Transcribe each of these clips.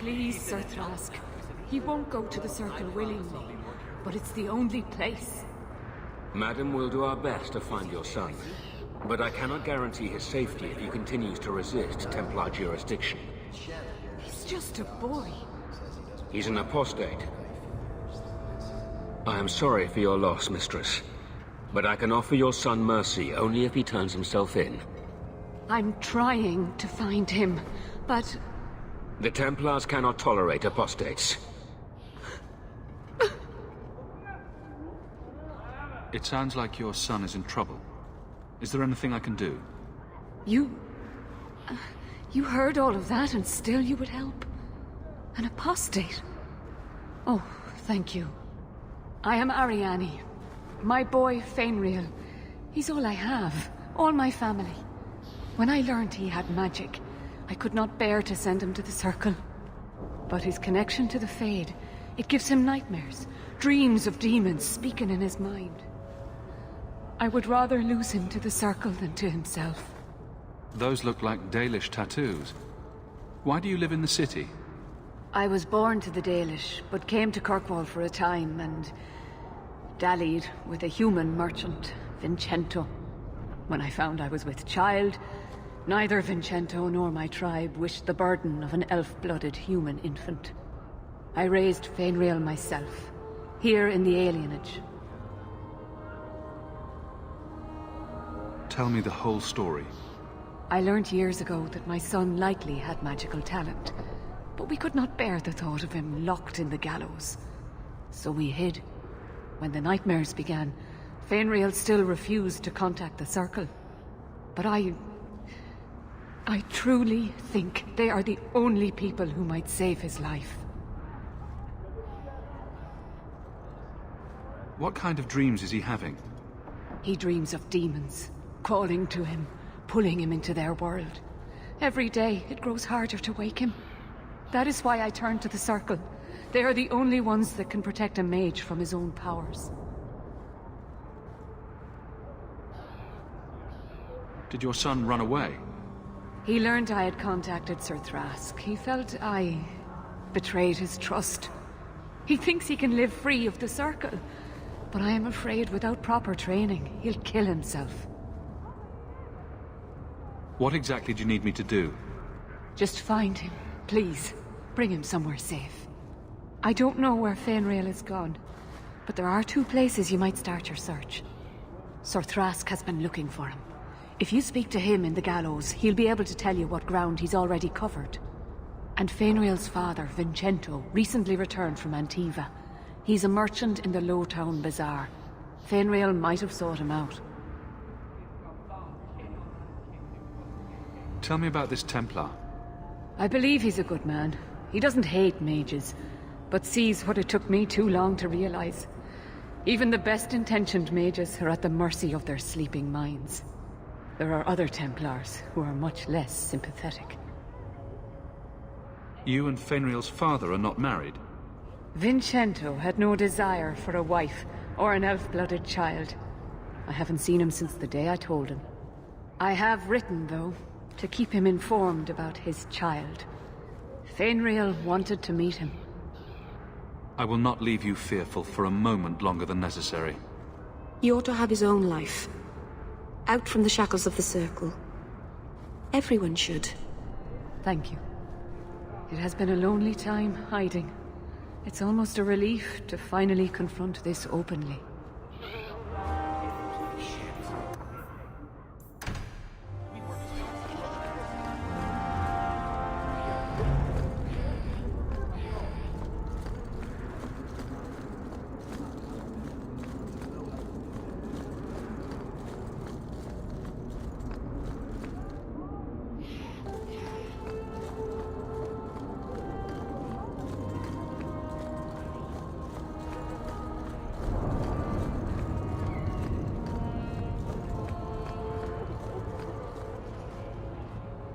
Please, Sir Thrask. He won't go to the Circle willingly, but it's the only place. Madam, we'll do our best to find your son. But I cannot guarantee his safety if he continues to resist Templar jurisdiction. He's just a boy. He's an apostate. I am sorry for your loss, mistress. But I can offer your son mercy only if he turns himself in. I'm trying to find him, but... The Templars cannot tolerate apostates. It sounds like your son is in trouble. Is there anything I can do? You heard all of that and still you would help? An apostate? Oh, thank you. I am Ariane. My boy, Fainriel. He's all I have. All my family. When I learned he had magic, I could not bear to send him to the Circle. But his connection to the Fade, it gives him nightmares. Dreams of demons speaking in his mind. I would rather lose him to the Circle than to himself. Those look like Dalish tattoos. Why do you live in the city? I was born to the Dalish, but came to Kirkwall for a time and dallied with a human merchant, Vincento. When I found I was with child, neither Vincento nor my tribe wished the burden of an elf-blooded human infant. I raised Fainriel myself, here in the alienage. Tell me the whole story. I learned years ago that my son likely had magical talent, but we could not bear the thought of him locked in the gallows. So we hid. When the nightmares began, Fainriel still refused to contact the Circle. But I truly think they are the only people who might save his life. What kind of dreams is he having? He dreams of demons, calling to him, pulling him into their world. Every day, it grows harder to wake him. That is why I turned to the Circle. They are the only ones that can protect a mage from his own powers. Did your son run away? He learned I had contacted Sir Thrask. He felt I betrayed his trust. He thinks he can live free of the Circle, but I am afraid without proper training, he'll kill himself. What exactly do you need me to do? Just find him, please. Bring him somewhere safe. I don't know where Fainriel is gone, but there are 2 places you might start your search. Sir Thrask has been looking for him. If you speak to him in the gallows, he'll be able to tell you what ground he's already covered. And Fainriel's father, Vincento, recently returned from Antiva. He's a merchant in the Lowtown Bazaar. Fainriel might have sought him out. Tell me about this Templar. I believe he's a good man. He doesn't hate mages, but sees what it took me too long to realize. Even the best-intentioned mages are at the mercy of their sleeping minds. There are other Templars who are much less sympathetic. You and Fainriel's father are not married? Vincento had no desire for a wife or an elf-blooded child. I haven't seen him since the day I told him. I have written, though, to keep him informed about his child. Fainriel wanted to meet him. I will not leave you fearful for a moment longer than necessary. He ought to have his own life. Out from the shackles of the Circle. Everyone should. Thank you. It has been a lonely time hiding. It's almost a relief to finally confront this openly.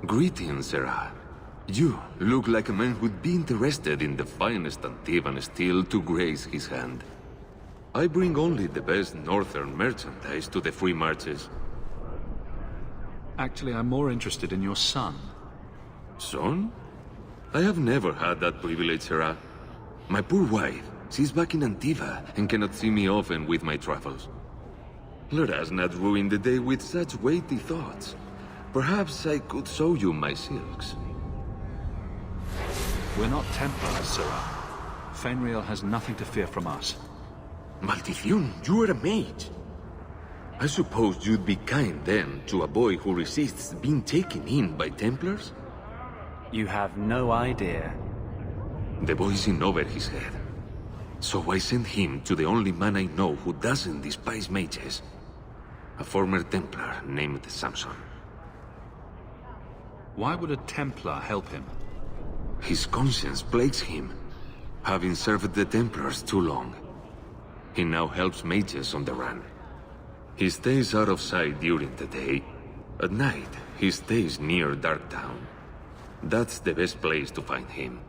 Greetings, Sarah. You look like a man who'd be interested in the finest Antivan steel to grace his hand. I bring only the best northern merchandise to the free marches. Actually, I'm more interested in your son. Son? I have never had that privilege, Sarah. My poor wife, she's back in Antiva and cannot see me often with my travels. Let us not ruin the day with such weighty thoughts. Perhaps I could show you my silks. We're not Templars, Sarah. Fenrir has nothing to fear from us. Maldición, you are a mage. I suppose you'd be kind then to a boy who resists being taken in by Templars? You have no idea. The boy's in over his head. So I sent him to the only man I know who doesn't despise mages. A former Templar named Samson. Why would a Templar help him? His conscience plagues him, having served the Templars too long. He now helps mages on the run. He stays out of sight during the day. At night, he stays near Darktown. That's the best place to find him.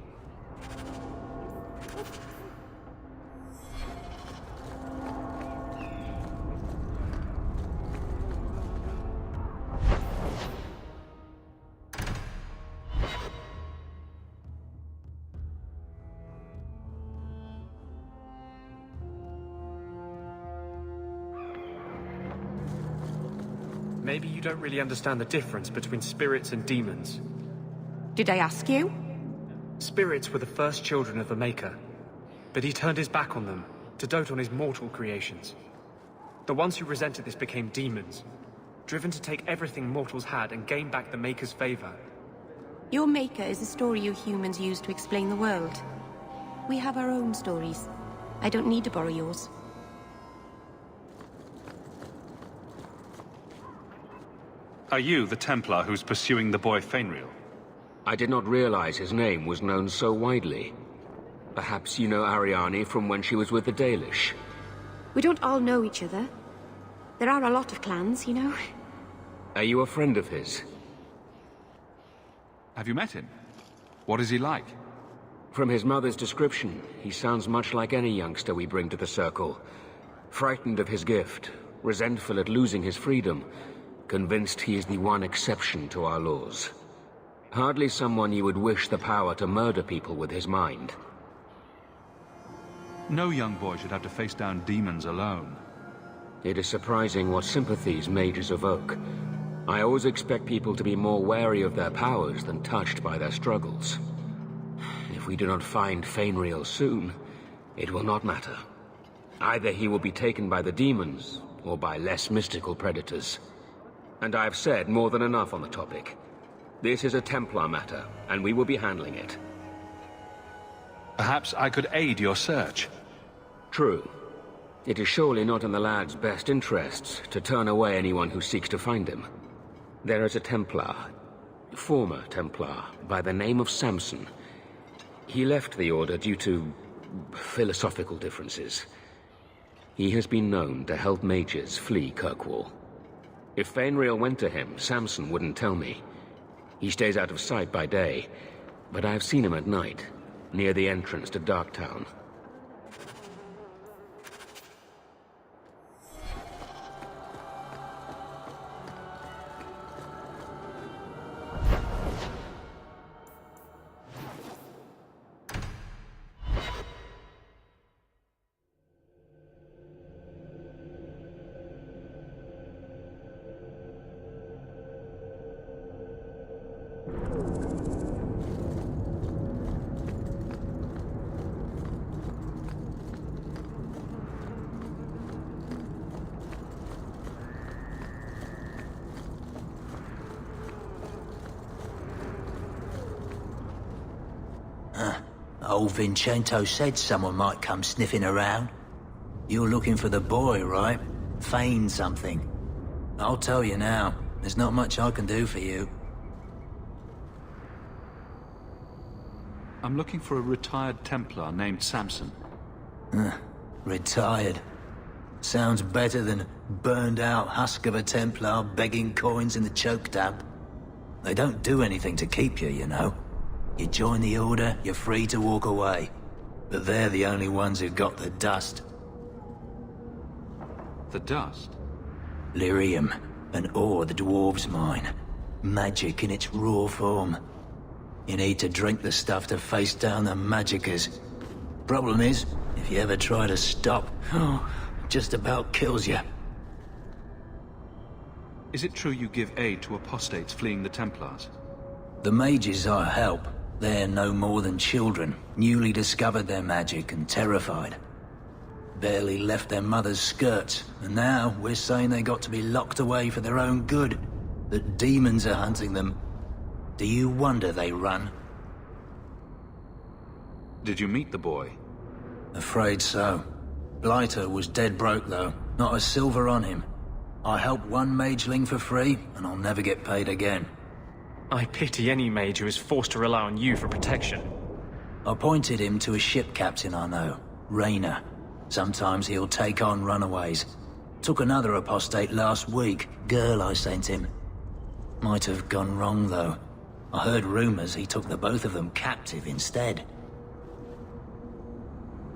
Maybe you don't really understand the difference between spirits and demons. Did I ask you? Spirits were the first children of the Maker, but he turned his back on them to dote on his mortal creations. The ones who resented this became demons, driven to take everything mortals had and gain back the Maker's favor. Your Maker is a story you humans use to explain the world. We have our own stories. I don't need to borrow yours. Are you the Templar who's pursuing the boy Fenrir? I did not realize his name was known so widely. Perhaps you know Ariane from when she was with the Dalish. We don't all know each other. There are a lot of clans, you know. Are you a friend of his? Have you met him? What is he like? From his mother's description, he sounds much like any youngster we bring to the Circle. Frightened of his gift, resentful at losing his freedom, convinced he is the one exception to our laws. Hardly someone you would wish the power to murder people with his mind. No young boy should have to face down demons alone. It is surprising what sympathies mages evoke. I always expect people to be more wary of their powers than touched by their struggles. If we do not find Fenrir soon, it will not matter. Either he will be taken by the demons, or by less mystical predators. And I have said more than enough on the topic. This is a Templar matter, and we will be handling it. Perhaps I could aid your search. True. It is surely not in the lad's best interests to turn away anyone who seeks to find him. There is a Templar, former Templar, by the name of Samson. He left the Order due to philosophical differences. He has been known to help mages flee Kirkwall. If Fenrir went to him, Samson wouldn't tell me. He stays out of sight by day, but I have seen him at night, near the entrance to Darktown. Old Vincento said someone might come sniffing around. You're looking for the boy, right? Feign something. I'll tell you now, there's not much I can do for you. I'm looking for a retired Templar named Samson. Retired. Sounds better than burned-out husk of a Templar begging coins in the choke damp. They don't do anything to keep you, you know. You join the Order, you're free to walk away. But they're the only ones who've got the dust. The dust? Lyrium, an ore the dwarves mine. Magic in its raw form. You need to drink the stuff to face down the magickas. Problem is, if you ever try to stop, just about kills you. Is it true you give aid to apostates fleeing the Templars? The mages I help, they're no more than children, newly discovered their magic and terrified. Barely left their mother's skirts, and now we're saying they got to be locked away for their own good. That demons are hunting them. Do you wonder they run? Did you meet the boy? Afraid so. Blighter was dead broke though, not a silver on him. I helped one mageling for free, and I'll never get paid again. I pity any mage who is forced to rely on you for protection. I pointed him to a ship captain I know, Rayner. Sometimes he'll take on runaways. Took another apostate last week, girl I sent him. Might have gone wrong though. I heard rumors he took the both of them captive instead.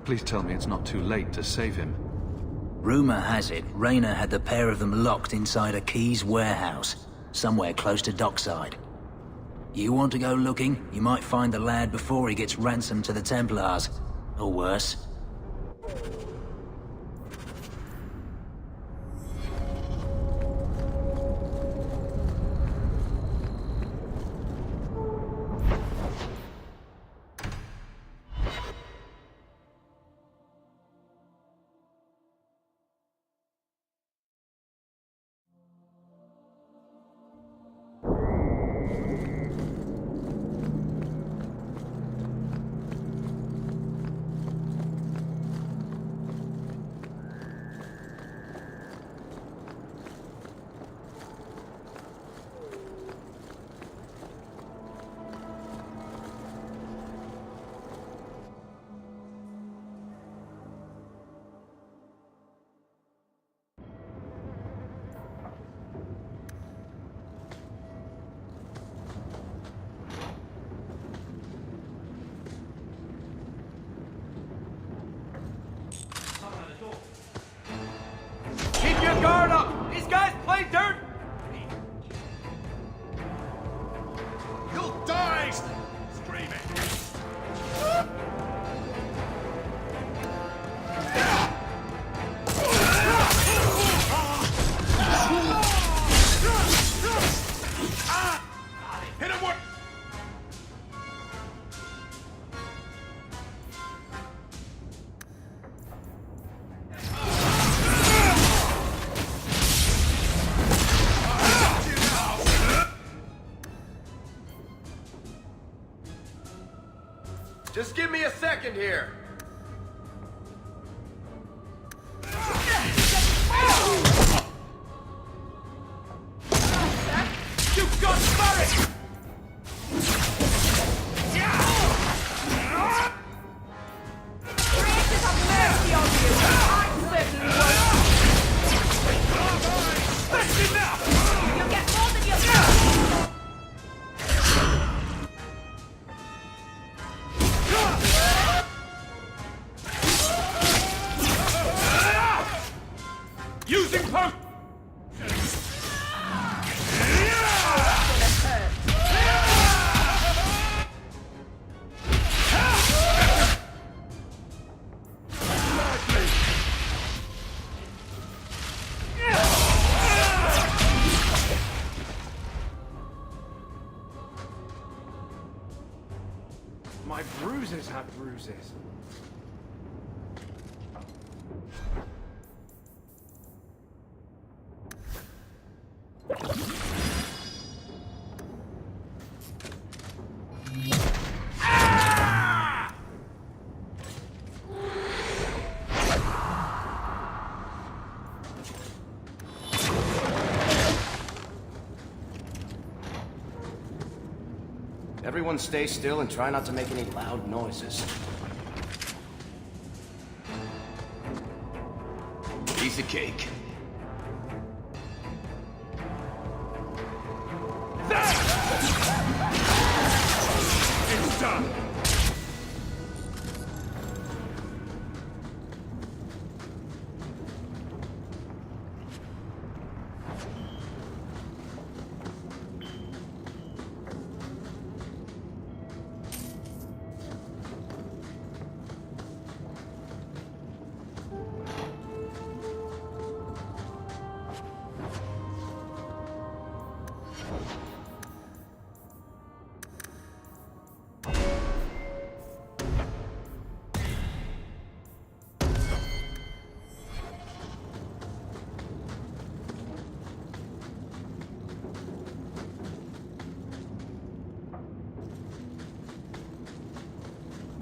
Please tell me it's not too late to save him. Rumor has it, Rayner had the pair of them locked inside a Keys warehouse, somewhere close to dockside. You want to go looking, you might find the lad before he gets ransomed to the Templars. Or worse. Keep your guard up! These guys play dirt! You'll die! Screaming! Hit him with... Just give me a second here. You've got spirit! Gracious have mercy on you! I certainly won't! That's enough! You'll get more than you'll... Using post! My bruises have bruises. Everyone stay still and try not to make any loud noises. Piece of cake. It's done!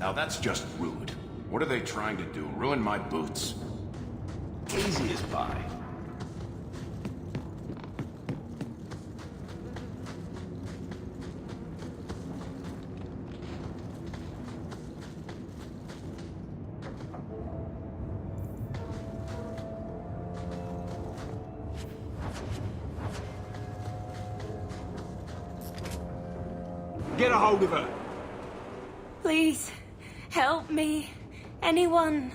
Now that's just rude. What are they trying to do? Ruin my boots? Easy as pie. Get a hold of her! Please, help me. Anyone.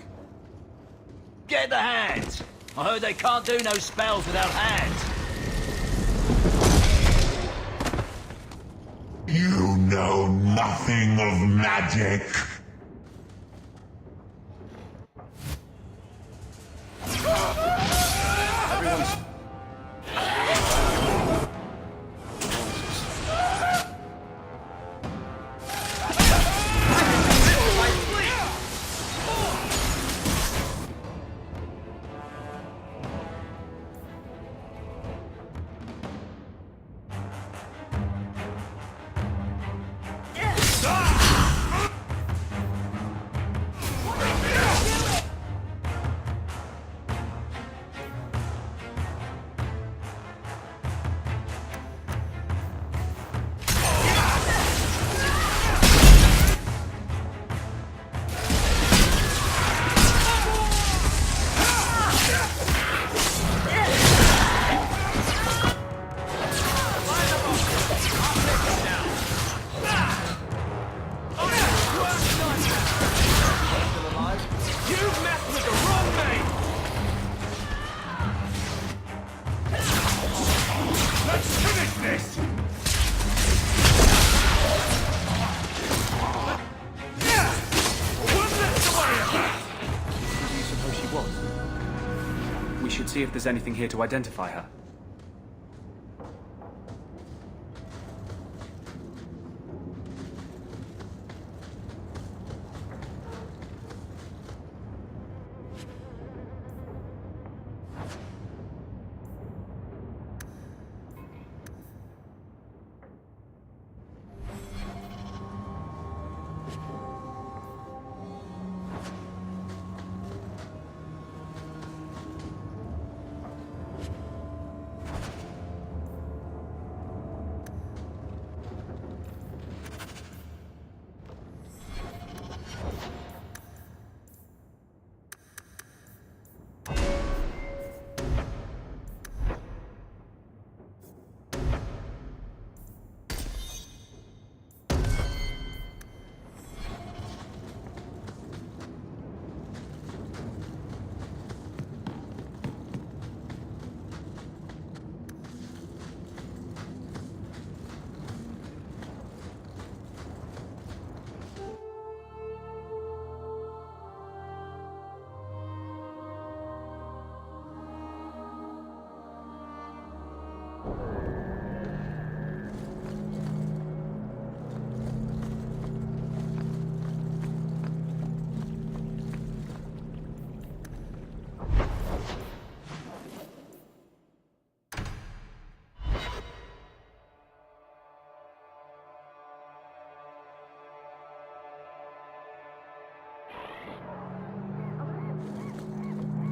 Get the hands! I heard they can't do no spells without hands. You know nothing of magic. See if there's anything here to identify her.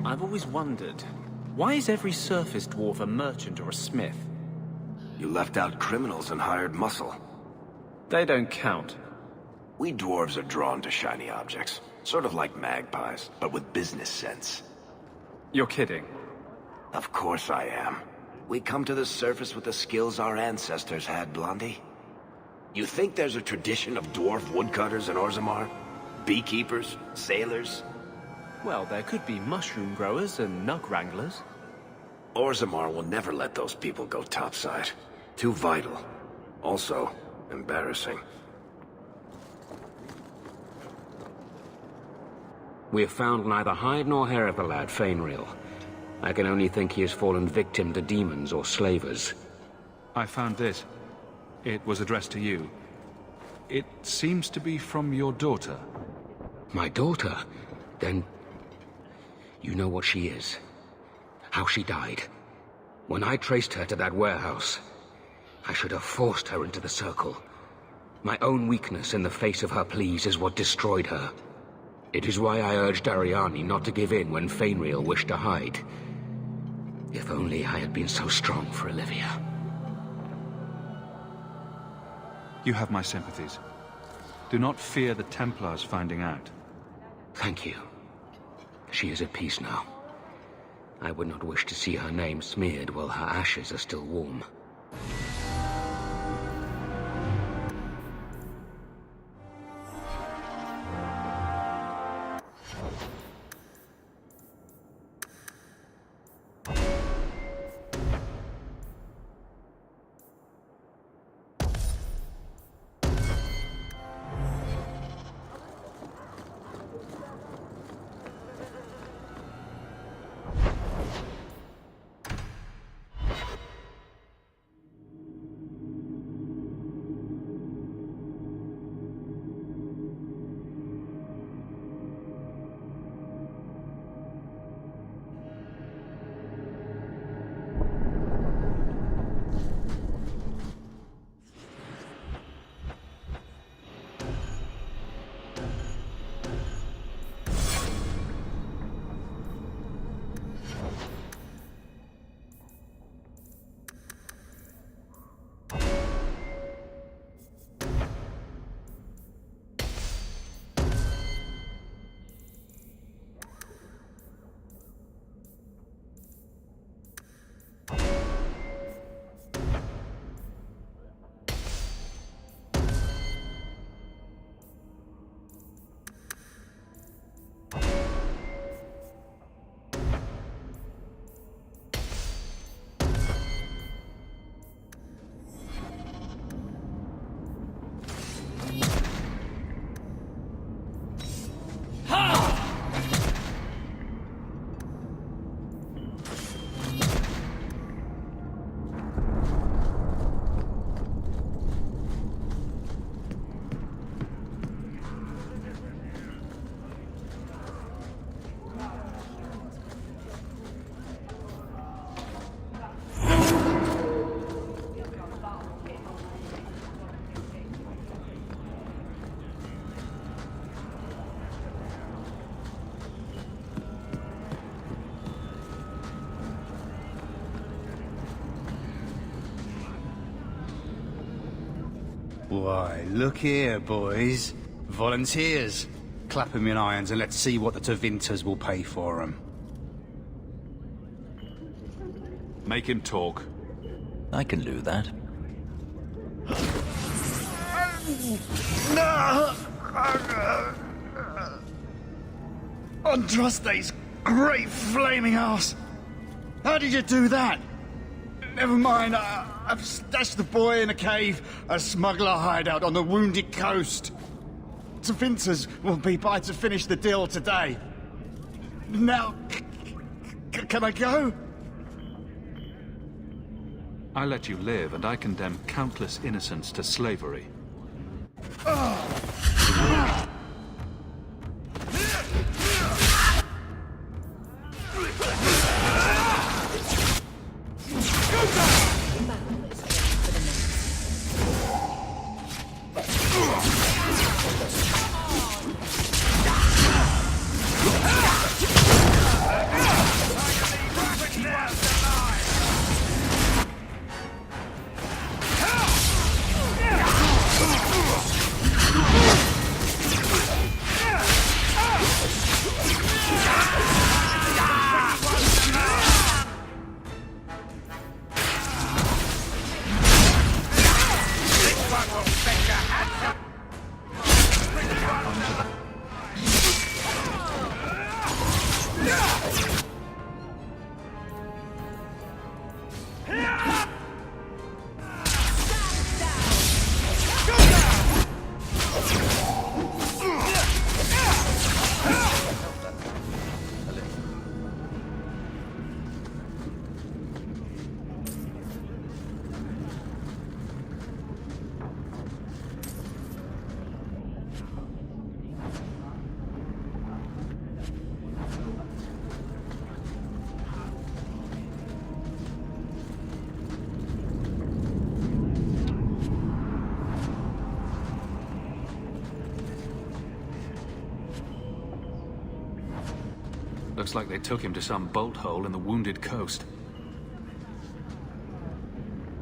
I've always wondered, why is every surface dwarf a merchant or a smith? You left out criminals and hired muscle. They don't count. We dwarves are drawn to shiny objects. Sort of like magpies, but with business sense. You're kidding. Of course I am. We come to the surface with the skills our ancestors had, Blondie. You think there's a tradition of dwarf woodcutters in Orzammar? Beekeepers? Sailors? Well, there could be mushroom growers and nug wranglers. Orzammar will never let those people go topside. Too vital. Also, embarrassing. We have found neither hide nor hair of the lad, Fainreal. I can only think he has fallen victim to demons or slavers. I found this. It was addressed to you. It seems to be from your daughter. My daughter? Then... you know what she is. How she died. When I traced her to that warehouse, I should have forced her into the circle. My own weakness in the face of her pleas is what destroyed her. It is why I urged Ariane not to give in when Fainriel wished to hide. If only I had been so strong for Olivia. You have my sympathies. Do not fear the Templars finding out. Thank you. She is at peace now. I would not wish to see her name smeared while her ashes are still warm. Why, look here, boys. Volunteers. Clap 'em in irons and let's see what the Tevinters will pay for 'em. Make him talk. I can do that. Andraste's great flaming ass! How did you do that? Never mind, I've stashed the boy in a cave, a smuggler hideout on the Wounded Coast. Tevinters will be by to finish the deal today. Now, can I go? I let you live, and I condemn countless innocents to slavery. Looks like they took him to some bolt hole in the Wounded Coast.